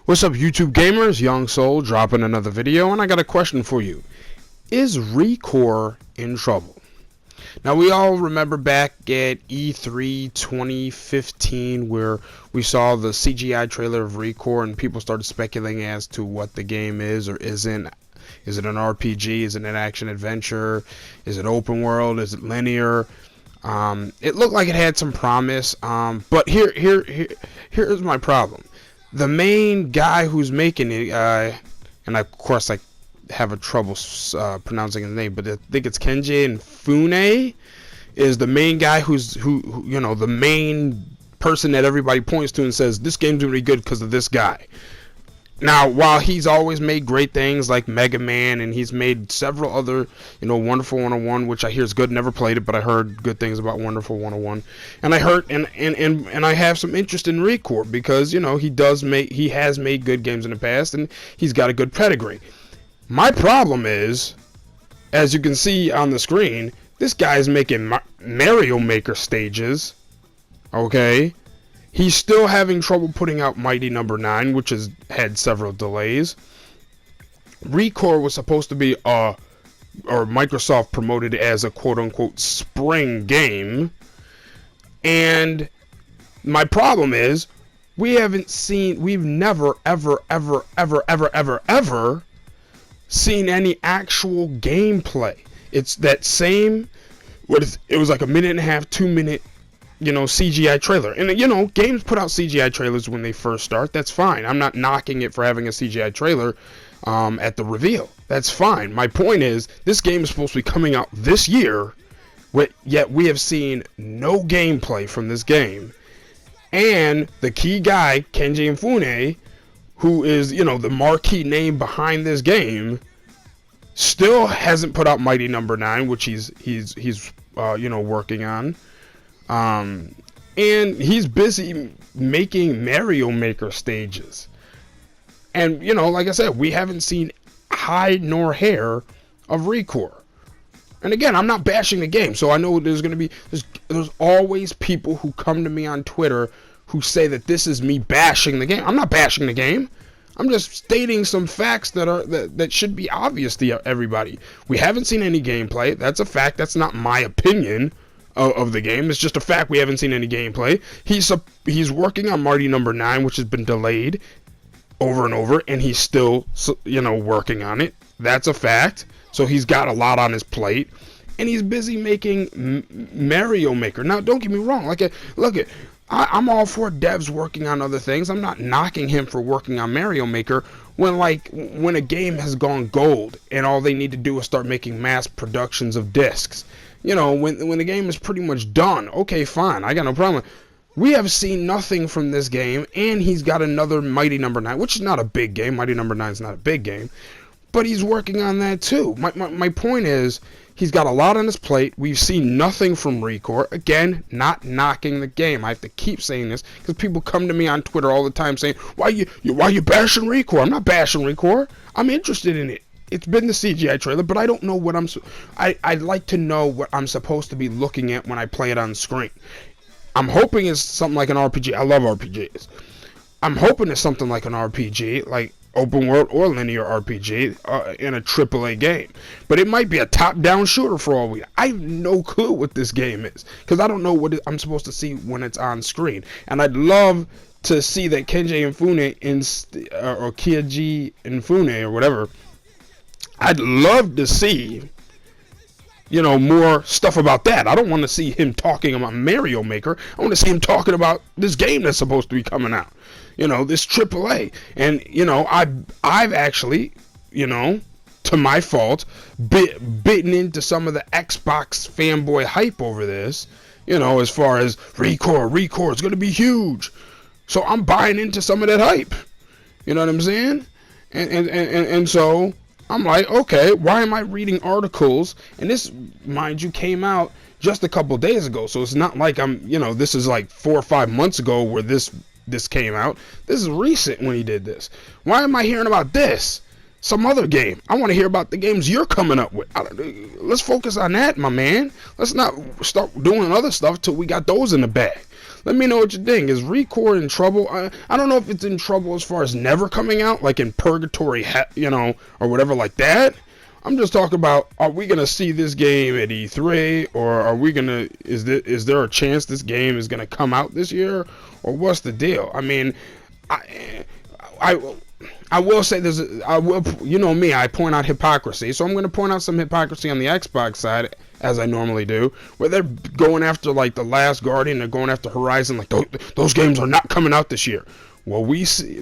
What's up, YouTube gamers? Young Soul dropping another video, and I got a question for you. Is ReCore in trouble? Now, we all remember back at E3 2015 where we saw the CGI trailer of ReCore and people started speculating as to what the game is or isn't. Is it an RPG? Is it an action adventure? Is it open world? Is it linear? It looked like it had some promise, but here's my problem. The main guy who's making it, and of course I have a trouble pronouncing his name, but I think it's Kenji Inafune, is the main guy who the main person that everybody points to and says this game's gonna be good because of this guy. Now, while he's always made great things like Mega Man, and he's made several other, Wonderful 101, which I hear is good. Never played it, but I heard good things about Wonderful 101. And I heard, and I have some interest in ReCore because he has made good games in the past, and he's got a good pedigree. My problem is, as you can see on the screen, this guy's making Mario Maker stages. Okay. He's still having trouble putting out Mighty Number 9, which has had several delays. ReCore was supposed to be or Microsoft promoted as a quote-unquote spring game. And my problem is, we've never, ever seen any actual gameplay. It's that same, it was like a minute and a half, 2 minute, CGI trailer. And, games put out CGI trailers when they first start. That's fine. I'm not knocking it for having a CGI trailer at the reveal. That's fine. My point is, this game is supposed to be coming out this year, yet we have seen no gameplay from this game. And the key guy, Kenji Inafune, who is, the marquee name behind this game, still hasn't put out Mighty Number 9, which he's working on. And he's busy making Mario Maker stages. And, like I said, we haven't seen hide nor hair of ReCore. And again, I'm not bashing the game, so I know there's always people who come to me on Twitter who say that this is me bashing the game. I'm not bashing the game. I'm just stating some facts that should be obvious to everybody. We haven't seen any gameplay. That's a fact. That's not my opinion of the game. It's just a fact. We haven't seen any gameplay. He's working on Mighty Number 9, which has been delayed over and over, and he's still working on it. That's a fact. So he's got a lot on his plate, and he's busy making Mario Maker. Now, don't get me wrong. I'm all for devs working on other things. I'm not knocking him for working on Mario Maker when a game has gone gold and all they need to do is start making mass productions of discs. When the game is pretty much done, okay, fine, I got no problem. We have seen nothing from this game, and he's got another Mighty Number 9, which is not a big game. Mighty Number 9 is not a big game, but he's working on that too. My point is, he's got a lot on his plate. We've seen nothing from ReCore. Again, not knocking the game. I have to keep saying this because people come to me on Twitter all the time saying, why you bashing ReCore? I'm not bashing ReCore. I'm interested in it. It's been the CGI trailer, but I don't know what I'd like to know what I'm supposed to be looking at when I play it on screen. I'm hoping it's something like an RPG. I love RPGs. I'm hoping it's something like an RPG, like open world or linear RPG in a AAA game. But it might be a top-down shooter for all we know. I have no clue what this game is because I don't know what I'm supposed to see when it's on screen. And I'd love to see that Kenji Inafune or Kenji Inafune or whatever. I'd love to see, more stuff about that. I don't want to see him talking about Mario Maker. I want to see him talking about this game that's supposed to be coming out. This AAA. And, I've actually, to my fault, bitten into some of the Xbox fanboy hype over this, as far as ReCore is going to be huge. So I'm buying into some of that hype. You know what I'm saying? And so I'm like, okay, why am I reading articles? And this, mind you, came out just a couple days ago. So it's not like this is like 4 or 5 months ago where this came out. This is recent when he did this. Why am I hearing about this? Some other game. I want to hear about the games you're coming up with. Let's focus on that, my man. Let's not start doing other stuff till we got those in the bag. Let me know what you think. Is ReCore in trouble? I don't know if it's in trouble as far as never coming out, like in purgatory, or whatever like that. I'm just talking about, are we going to see this game at E3, or are we going to, is there a chance this game is going to come out this year, or what's the deal? I mean, I will say this, you know me, I point out hypocrisy, so I'm going to point out some hypocrisy on the Xbox side, as I normally do, where they're going after, like, The Last Guardian, they're going after Horizon, like, those games are not coming out this year. Well, we see,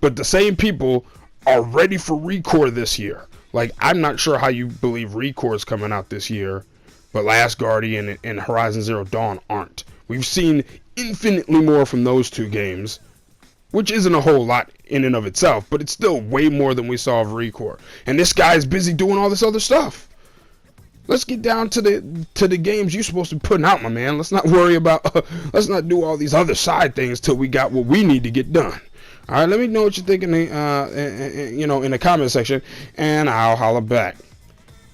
but the same people are ready for ReCore this year. Like, I'm not sure how you believe ReCore is coming out this year, but Last Guardian and Horizon Zero Dawn aren't. We've seen infinitely more from those two games, which isn't a whole lot in and of itself, but it's still way more than we saw of ReCore. And this guy's busy doing all this other stuff. Let's get down to the games you're supposed to be putting out, my man. Let's not worry about, let's not do all these other side things till we got what we need to get done. All right, let me know what you think in the, in the comment section, and I'll holla back.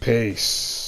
Peace.